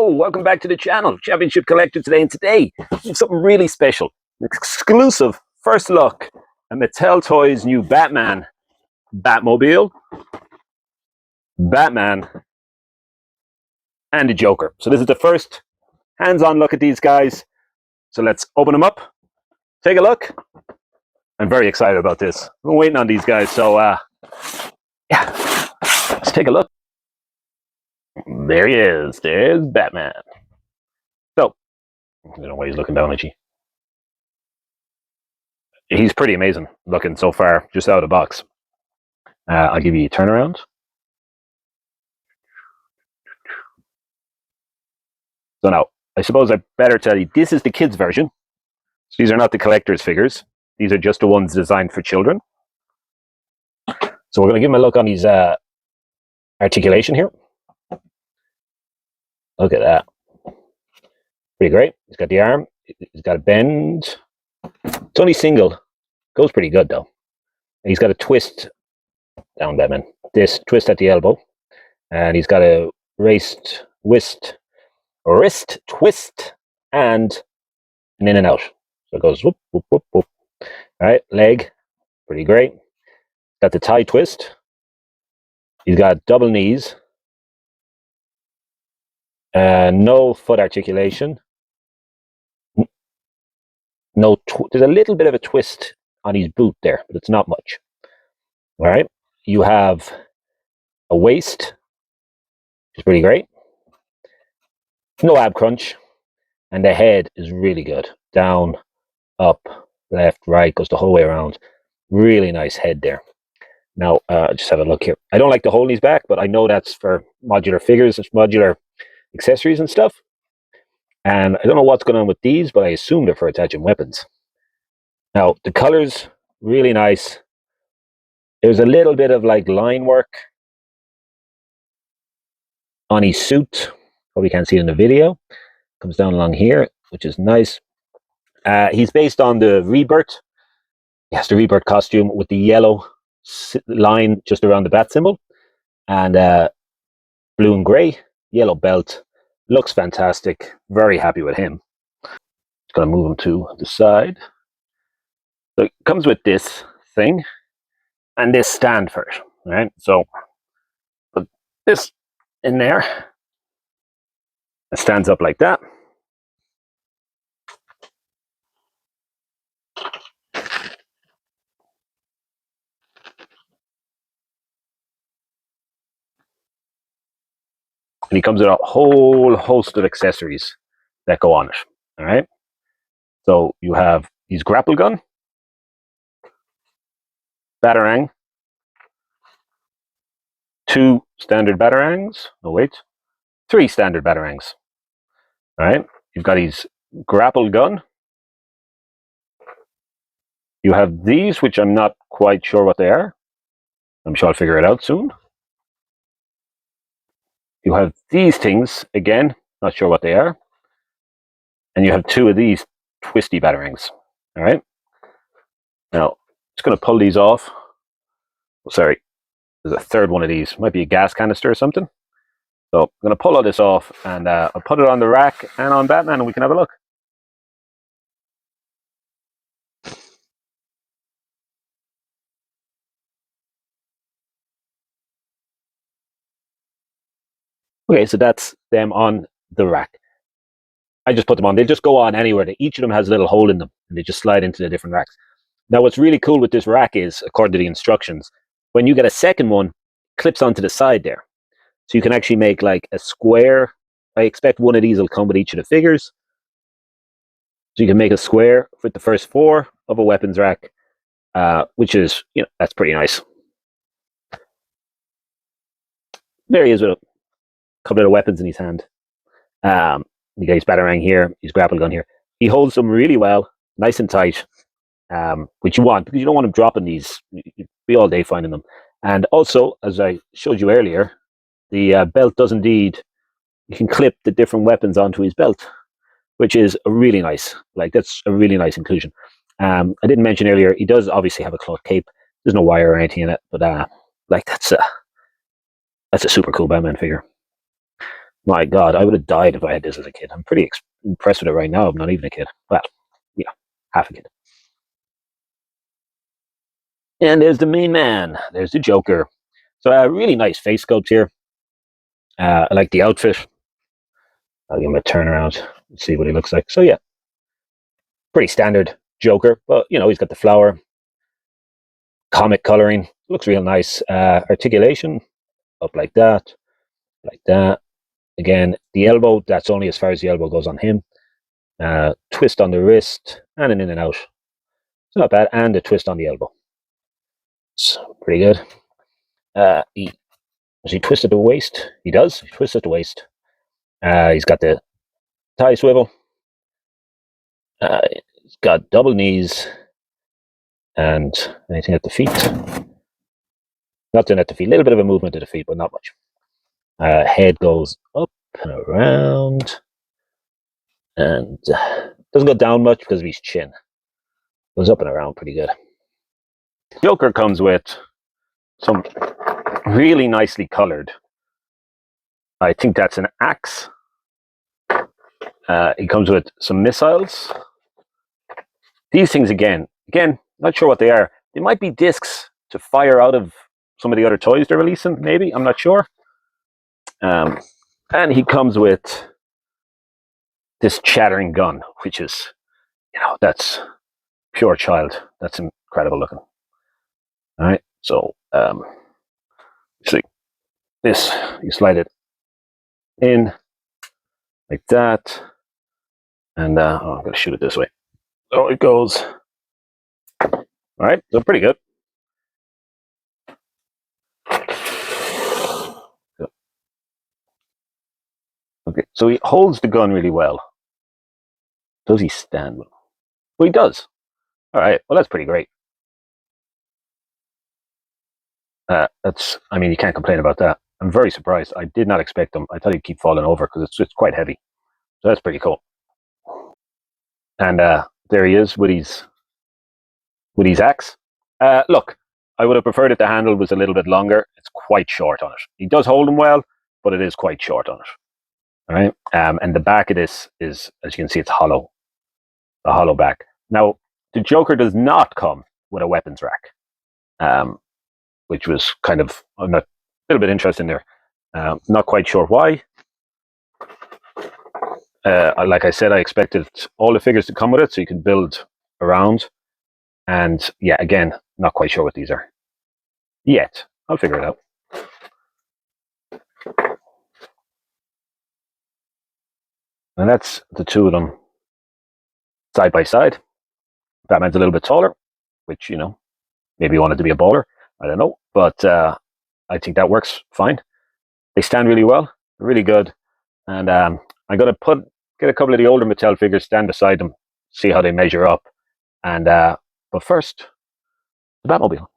Hello, welcome back to the channel, Championship Collector today, and today we have something really special, an exclusive first look at Mattel Toys' new Batman, Batmobile, Batman, and the Joker. So this is the first hands-on look at these guys. So let's open them up, take a look. I'm very excited about this. I've been waiting on these guys, so yeah, let's take a look. There he is. There's Batman. So, I don't know why he's looking down at you. He's pretty amazing looking so far, just out of the box. I'll give you a turnaround. So now, I suppose I better tell you, this is the kids' version. So these are not the collector's figures. These are just the ones designed for children. So we're going to give him a look on his articulation here. Look at that. Pretty great. He's got the arm. He's got a bend. It's only single. Goes pretty good, though. And he's got a twist down, Batman. This twist at the elbow. And he's got a wrist twist, and an in and out. So it goes whoop, whoop, whoop, whoop. All right, leg. Pretty great. Got the tie twist. He's got double knees. No foot articulation. No, there's a little bit of a twist on his boot there, but it's not much. All right, you have a waist, which is pretty great. No ab crunch, and the head is really good. Down, up, left, right, goes the whole way around. Really nice head there. Now, just have a look here. I don't like the hole in his back, but I know that's for modular figures. It's modular accessories and stuff, and I don't know what's going on with these, but I assume they're for attaching weapons. Now the colors really nice. There's a little bit of like line work on his suit. Probably can't see it in the video. Comes down along here, which is nice. He's based on the Rebirth. Yes, the Rebirth costume with the yellow line just around the bat symbol, and blue and gray, yellow belt. Looks fantastic. Very happy with him. Just gonna move him to the side. So it comes with this thing and this stand for it. Right? So put this in there. It stands up like that. And he comes with a whole host of accessories that go on it. All right. So you have his grapple gun, batarang, 2 standard batarangs. Oh wait, 3 standard batarangs. All right. You've got his grapple gun. You have these, which I'm not quite sure what they are. I'm sure I'll figure it out soon. You have these things, again, not sure what they are. And you have 2 of these twisty batarangs. All right. Now, just going to pull these off. Oh, sorry, there's a third one of these. Might be a gas canister or something. So I'm going to pull all this off, and I'll put it on the rack and on Batman, and we can have a look. Okay, so that's them on the rack. I just put them on. They just go on anywhere. Each of them has a little hole in them, and they just slide into the different racks. Now, what's really cool with this rack is, according to the instructions, when you get a second one, it clips onto the side there. So you can actually make like a square. I expect one of these will come with each of the figures. So you can make a square with the first 4 of a weapons rack, which is, that's pretty nice. There he is with a couple of weapons in his hand. You got his batarang here, his grapple gun here. He holds them really well, nice and tight, which you want, because you don't want him dropping these. You'd be all day finding them. And also, as I showed you earlier, the belt does indeed, you can clip the different weapons onto his belt, which is a really nice, that's a really nice inclusion. I didn't mention earlier, he does obviously have a cloth cape. There's no wire or anything in it, but that's a super cool Batman figure. My God, I would have died if I had this as a kid. I'm pretty impressed with it right now. I'm not even a kid. Well, yeah, half a kid. And there's the main man. There's the Joker. So a really nice face sculpt here. I like the outfit. I'll give him a turnaround and see what he looks like. So yeah, pretty standard Joker, but you know, he's got the flower, comic coloring. Looks real nice. Articulation up like that, like that. Again, the elbow, that's only as far as the elbow goes on him. Twist on the wrist and an in and out. It's not bad. And a twist on the elbow. It's pretty good. Does he twist at the waist? He does. He twists at the waist. He's got the thigh swivel. He's got double knees and anything at the feet. Nothing at the feet. A little bit of a movement at the feet, but not much. Head goes up and around. And doesn't go down much because of his chin. Goes up and around pretty good. Joker comes with some really nicely colored. I think that's an axe. He comes with some missiles. These things again, not sure what they are. They might be discs to fire out of some of the other toys they're releasing, maybe. I'm not sure. And he comes with this chattering gun, which is, you know, that's pure child. That's incredible looking. All right, so see this, you slide it in like that, and I'm going to shoot it this way. So it goes. All right, so pretty good. Okay, so he holds the gun really well. Does he stand well? Well, he does. All right, well, that's pretty great. I mean, you can't complain about that. I'm very surprised. I did not expect him. I thought he'd keep falling over because it's quite heavy. So that's pretty cool. And there he is with his axe. Look, I would have preferred if the handle was a little bit longer. It's quite short on it. He does hold him well, but it is quite short on it. All right. And the back of this is, as you can see, it's hollow. A hollow back. Now, the Joker does not come with a weapons rack. Which was kind of a little bit interesting there. Not quite sure why. Like I said, I expected all the figures to come with it so you could build around. And yeah, again, not quite sure what these are yet. I'll figure it out. And that's the two of them side by side. Batman's a little bit taller, which, you know, maybe he wanted to be a baller. I don't know. But I think that works fine. They stand really well, really good. And I'm going to get a couple of the older Mattel figures, stand beside them, see how they measure up. And but first, the Batmobile.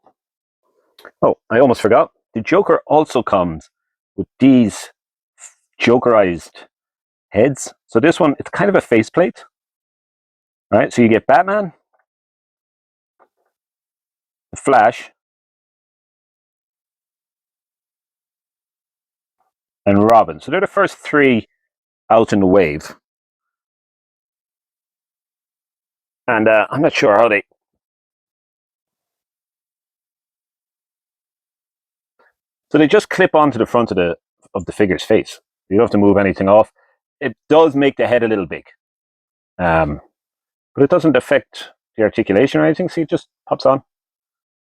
Oh, I almost forgot. The Joker also comes with these Jokerized heads. So this one, it's kind of a faceplate. All right, so you get Batman, the Flash, and Robin. So they're the first three out in the wave. And I'm not sure how they... So they just clip onto the front of the figure's face. You don't have to move anything off. It does make the head a little big. But it doesn't affect the articulation or anything. See, it just pops on,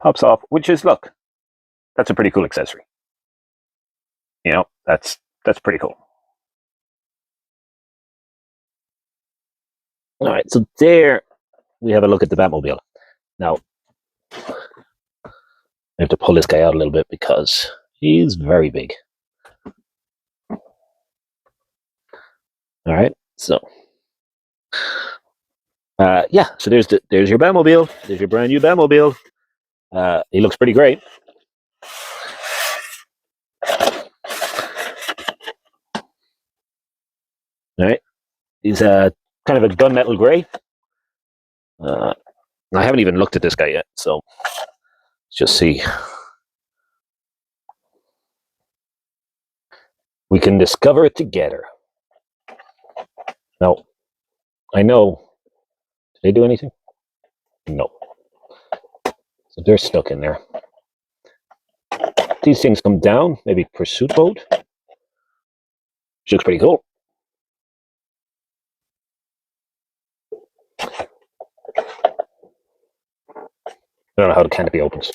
pops off, which is, look, that's a pretty cool accessory. You know, that's pretty cool. All right, so there we have a look at the Batmobile. Now, I have to pull this guy out a little bit because he's very big. All right, so yeah, so there's your Batmobile. There's your brand new Batmobile. He looks pretty great. All right, he's kind of a gunmetal gray. I haven't even looked at this guy yet, so let's just see. We can discover it together. Now, I know. Did they do anything? No. So they're stuck in there. These things come down, maybe pursuit mode. Which looks pretty cool. I don't know how the canopy opens.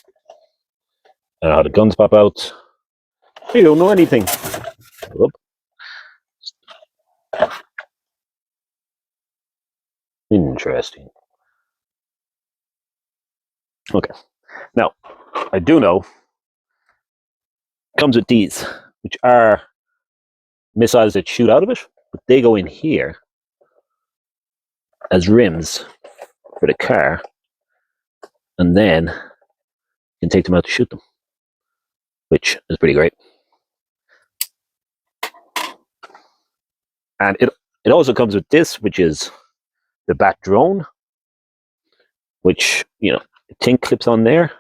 I don't know how the guns pop out. I don't know anything. Whoop. Interesting. Okay. Now, I do know it comes with these, which are missiles that shoot out of it, but they go in here as rims for the car, and then you can take them out to shoot them, which is pretty great. And it also comes with this, which is the Bat drone, which, you know, the thing clips on there.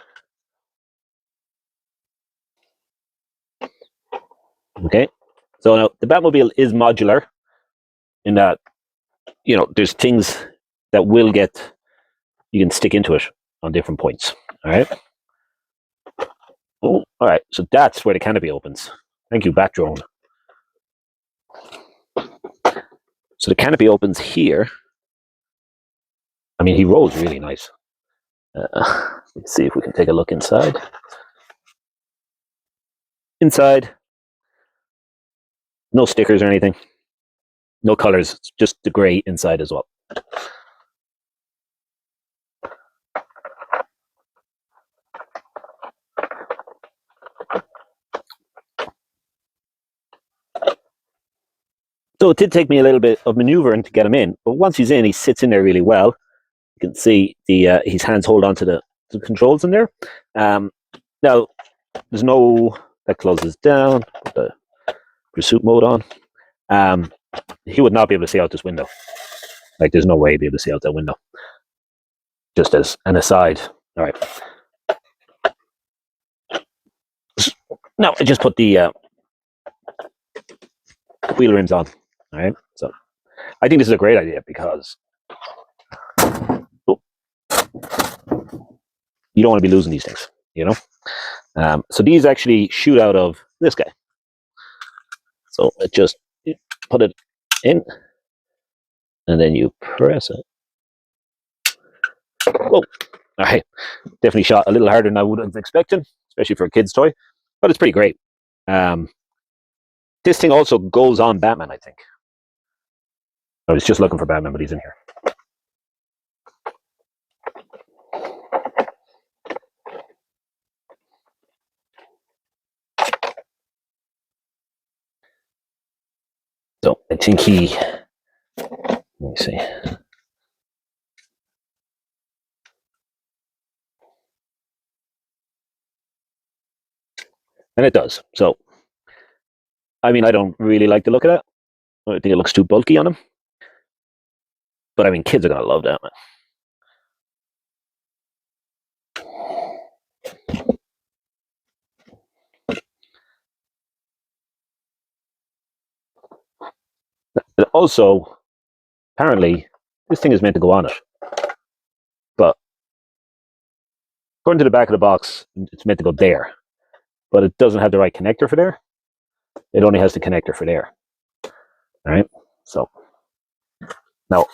Okay, so now the Batmobile is modular in that, you know, there's things that will get, you can stick into it on different points. All right. Oh, all right. So that's where the canopy opens. Thank you, Bat drone. So the canopy opens here. I mean, he rolls really nice. Let's see if we can take a look inside. Inside, no stickers or anything. No colors, it's just the gray inside as well. So it did take me a little bit of maneuvering to get him in, but once he's in, he sits in there really well. You can see the his hands hold on to the controls in there. Now, there's no, that closes down, put the pursuit mode on. He would not be able to see out this window. Like, there's no way he'd be able to see out that window. Just as an aside. All right. Now, I just put the wheel rims on. All right. So, I think this is a great idea because you don't want to be losing these things, you know? So these actually shoot out of this guy. So it just, you put it in, and then you press it. Whoa. All right. Definitely shot a little harder than I would have expected, especially for a kid's toy, but it's pretty great. This thing also goes on Batman, I think. I was just looking for Batman, but he's in here. So I think he, let me see. And it does. So, I mean, I don't really like the look of that. I think it looks too bulky on him. But I mean, kids are going to love that, man. Also, apparently, this thing is meant to go on it. But according to the back of the box, it's meant to go there. But it doesn't have the right connector for there. It only has the connector for there. All right. So now,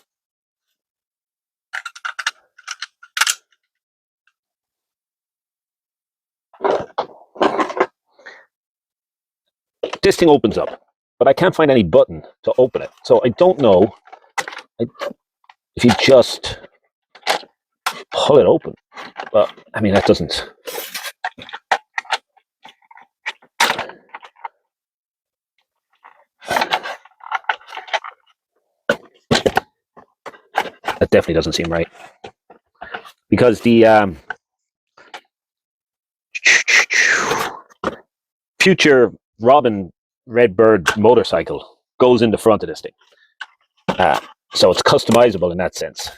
this thing opens up, but I can't find any button to open it. So I don't know if you just pull it open. But I mean, that doesn't. That definitely doesn't seem right. Because the future Robin Redbird motorcycle goes in the front of this thing. So it's customizable in that sense.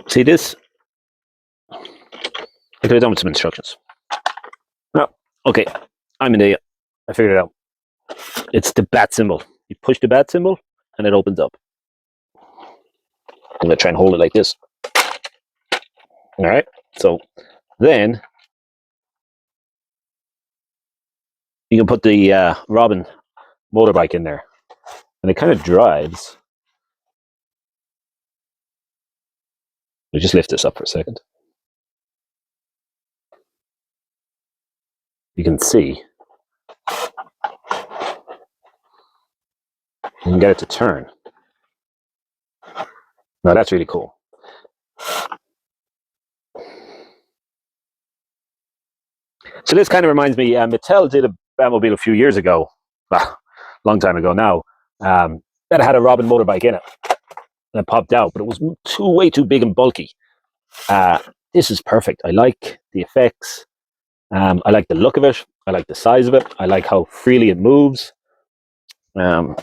See this? I could have done with some instructions. No, Okay, I'm an idiot. I figured it out. It's the bat symbol. You push the bat symbol and it opens up. I'm gonna try and hold it like this. All right. So then you can put the Robin motorbike in there, and it kind of drives. Let me just lift this up for a second. You can see. You can get it to turn. Now that's really cool. So this kind of reminds me, Mattel did a Batmobile a few years ago, well, long time ago now, that had a Robin motorbike in it. And it popped out, but it was way too big and bulky. This is perfect. I like the effects. I like the look of it. I like the size of it. I like how freely it moves. I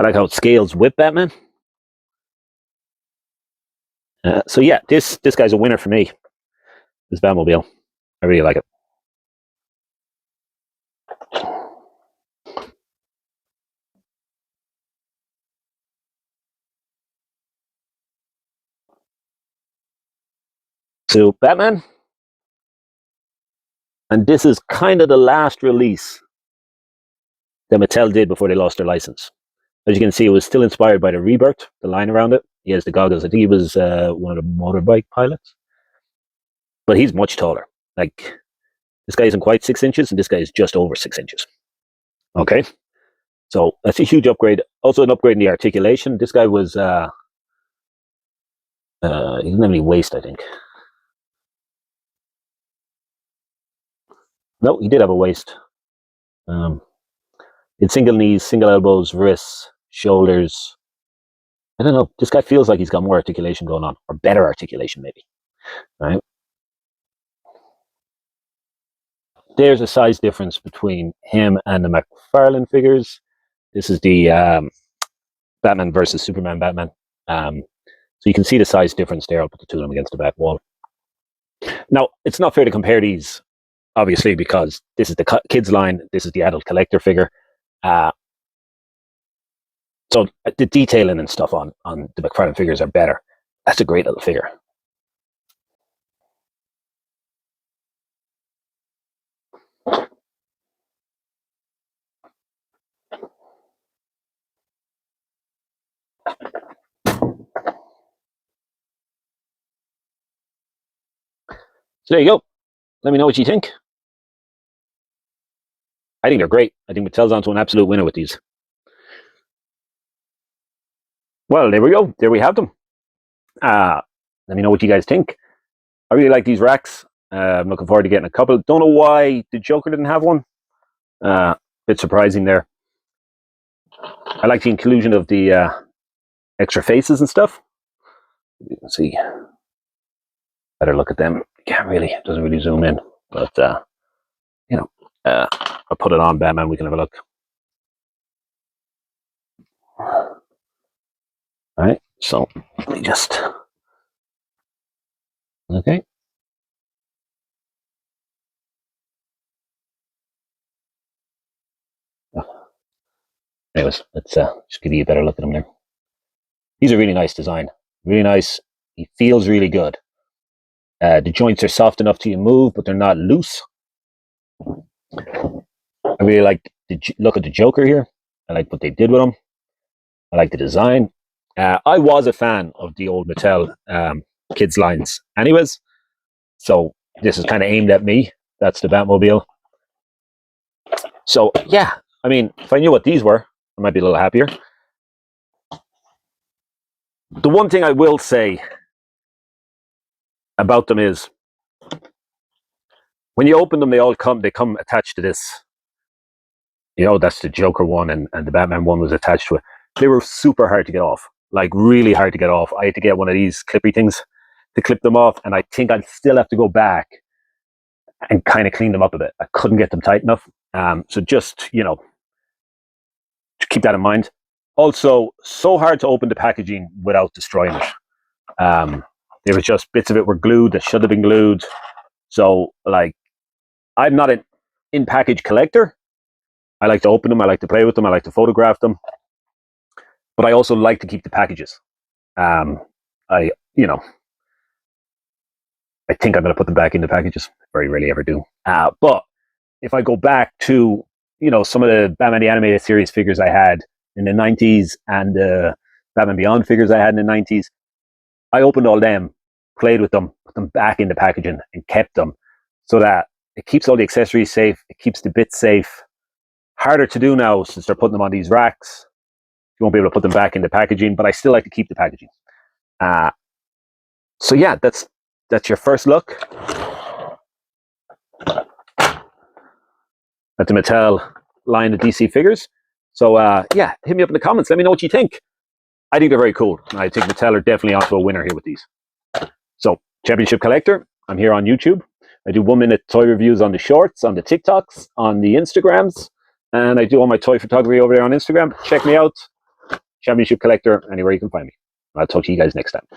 like how it scales with Batman. So yeah, this guy's a winner for me. This Batmobile, I really like it. So Batman, and this is kind of the last release that Mattel did before they lost their license. As you can see, it was still inspired by the Rebirth, the line around it. He has the goggles. I think he was one of the motorbike pilots, but he's much taller. Like, this guy isn't quite 6 inches, and this guy is just over 6 inches. Okay, so that's a huge upgrade. Also, an upgrade in the articulation. This guy was he didn't have any waist, I think. No, he did have a waist. It's single knees, single elbows, wrists, shoulders. I don't know. This guy feels like he's got more articulation going on, or better articulation, maybe. Right? There's a size difference between him and the McFarlane figures. This is the Batman versus Superman Batman. So you can see the size difference there. I'll put the two of them against the back wall. Now, it's not fair to compare these, obviously, because this is the kids line, this is the adult collector figure. So the detailing and stuff on the McFarlane figures are better. That's a great little figure. So there you go. Let me know what you think. I think they're great. I think Mattel's onto an absolute winner with these. Well, there we go. There we have them. Let me know what you guys think. I really like these racks. I'm looking forward to getting a couple. Don't know why the Joker didn't have one. Bit surprising there. I like the inclusion of the extra faces and stuff. You can see. Better look at them. Can't really. Doesn't really zoom in. But you know, I'll put it on Batman. We can have a look. All right. So let me just. Okay. Anyways, let's just give you a better look at them there. These are really nice design. Really nice. He feels really good. The joints are soft enough to move, but they're not loose. I really like the look at the Joker here. I like what they did with him. I like the design. I was a fan of the old Mattel kids lines anyways. So this is kind of aimed at me. That's the Batmobile. So yeah, I mean, if I knew what these were, I might be a little happier. The one thing I will say about them is when you open them, they come attached to this. You know, that's the Joker one, and the Batman one was attached to it. They were super hard to get off, like really hard to get off. I had to get one of these clippy things to clip them off, and I think I'd still have to go back and kind of clean them up a bit. I couldn't get them tight enough. So just, you know, keep that in mind. Also, so hard to open the packaging without destroying it. There was just bits of it were glued that should have been glued. So, like, I'm not an in-package collector. I like to open them. I like to play with them. I like to photograph them. But I also like to keep the packages. I think I'm going to put them back in the packages. Very rarely ever do. But if I go back to, some of the Batman the Animated Series figures I had in the 90s and the Batman Beyond figures I had in the 90s, I opened all them, played with them, put them back in the packaging and kept them so that it keeps all the accessories safe. It keeps the bits safe. Harder to do now since they're putting them on these racks. You won't be able to put them back in the packaging, but I still like to keep the packaging. So yeah, that's your first look at the Mattel line of DC figures. So yeah, hit me up in the comments. Let me know what you think. I think they're very cool. I think Mattel are definitely onto a winner here with these. So, Championship Collector, I'm here on YouTube. I do 1-minute toy reviews on the shorts, on the TikToks, on the Instagrams, and I do all my toy photography over there on Instagram. Check me out. Championship Collector, anywhere you can find me. I'll talk to you guys next time.